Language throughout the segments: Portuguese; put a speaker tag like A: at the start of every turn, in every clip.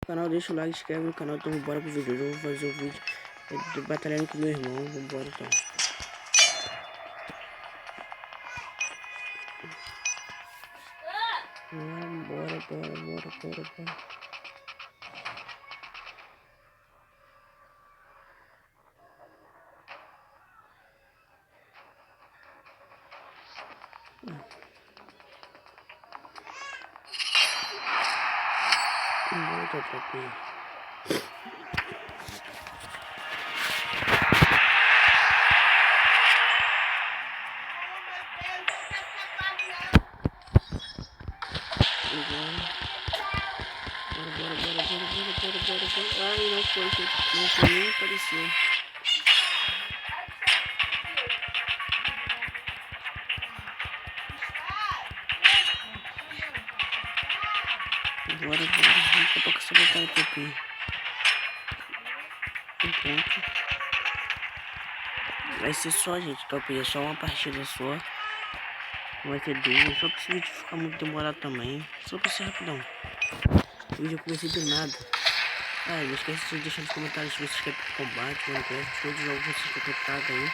A: Canal, deixa o like, inscreve no canal, então bora pro vídeo. Eu vou fazer o vídeo batalhando com meu irmão. Vambora então. Bora. Bora, tropinha. Bora. Ai, não foi nem apareceu. Bora. Daqui a pouco só botar o tropinha. Um ponto. Vai ser só, gente, tropinha. Só uma partida só. Não vai ter duas. Só pra esse vídeo ficar muito demorado também. Só pra ser rapidão. O vídeo eu comecei do nada. Ah, não esquece de deixar nos comentários se vocês querem combate, Minecraft, todos os jogos que vocês querem tentar aí.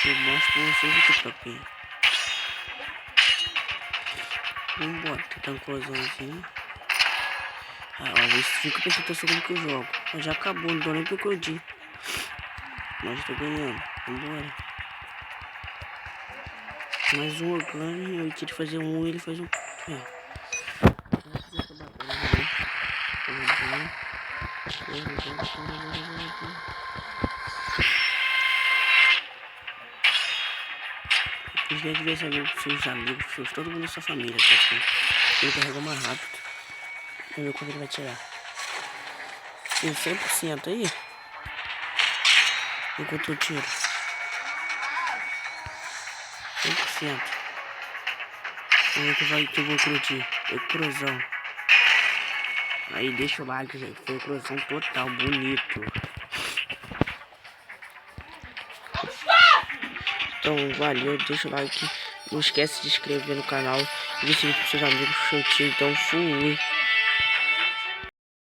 A: Eu mostro pra vocês o TikTok. Vambora, tentar um closãozinho. Ah, ó, isso fica pensando que eu sou como que eu jogo. Mas já acabou, não dou nem pro Cody. Mas tô ganhando. Vambora. Mais um eu ganho, eu tiro fazer um, ele faz um. É. Os gente vê seus amigos, todo mundo da sua família, tá aqui. Ele carrega mais rápido. Vamos ver quando ele vai tirar. Tem 100% aí. Enquanto eu tiro. 100%. Vamos ver que eu vou cruzir. Foi cruzão. Aí deixa o like, gente. Foi cruzão total, bonito. Então, valeu, deixa o like. Não esquece de se inscrever no canal. E deixa pros seus amigos, seu tio. Então, fui.